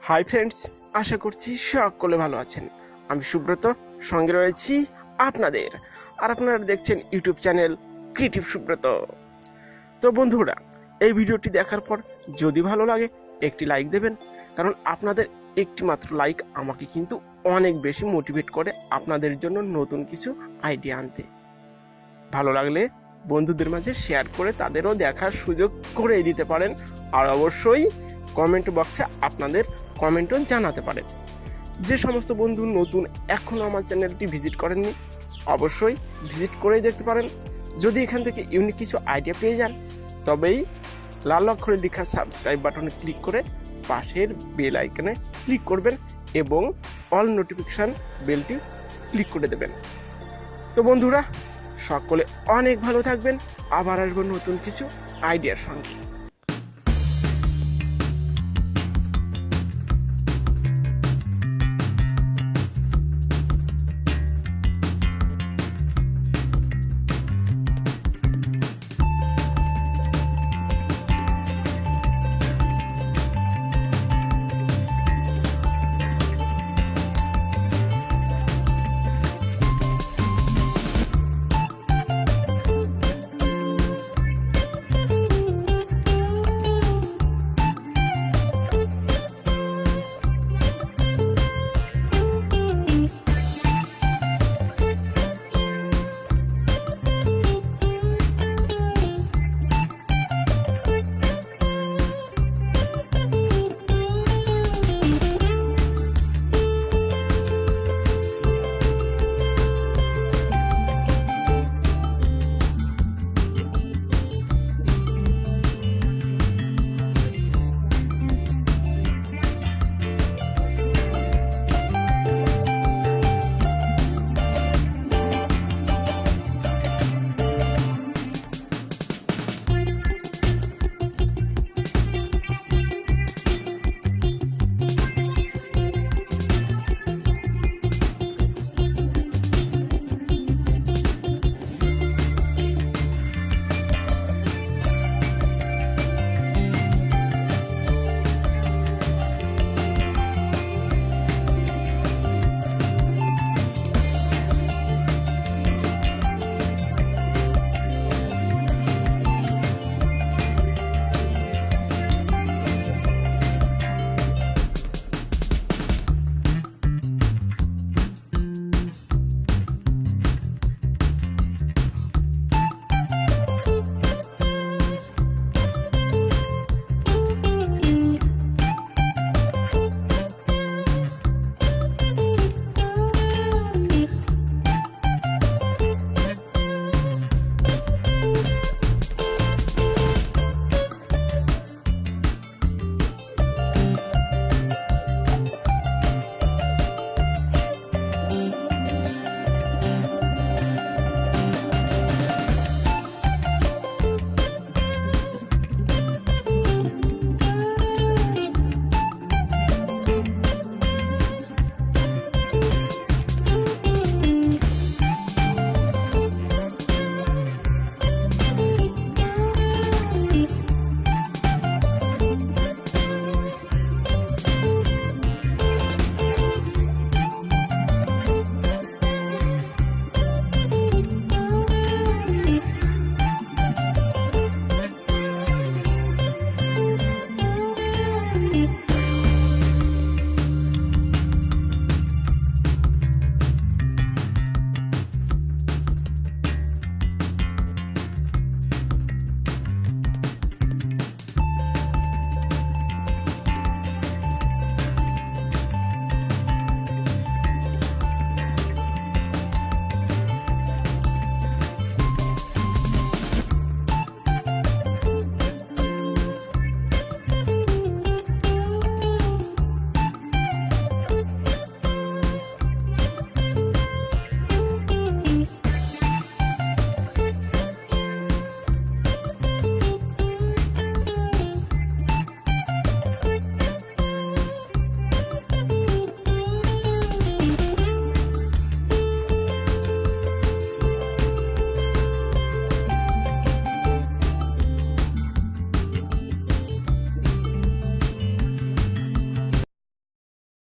Hi friends, আশা করছি সকলে ভালো আছেন। আমি সুব্রত, সঙ্গে রয়েছি আপনাদের, আর আপনারা দেখছেন ইউটিউব চ্যানেল ক্রিয়েটিভ সুব্রত। তো বন্ধুরা, এই ভিডিওটি দেখার পর যদি ভালো লাগে একটি লাইক দেবেন, কারণ আপনাদের একটি মাত্র লাইক আমাকে কিন্তু অনেক বেশি মোটিভেট করে আপনাদের জন্য নতুন কিছু আইডিয়া আনতে। ভালো লাগলে বন্ধুদের মাঝে শেয়ার করে তাদেরও দেখার সুযোগ করে দিতে পারেন, আর অবশ্যই কমেন্ট বক্সে আপনাদের কমেন্টও জানাতে পারেন। যে সমস্ত বন্ধু নতুন এখনো আমার চ্যানেলটি ভিজিট করেননি, অবশ্যই ভিজিট করেই দেখতে পারেন। যদি এখান থেকে ইউনিক কিছু আইডিয়া পেয়ে যান, তবেই লাল অক্ষরে লেখা সাবস্ক্রাইব বাটনে ক্লিক করে পাশের বেল আইকনে ক্লিক করবেন এবং অল নোটিফিকেশন বেলটি ক্লিক করে দেবেন। তো বন্ধুরা, সকলে অনেক ভালো থাকবেন। আবার আসবো নতুন কিছু আইডিয়ার সঙ্গে।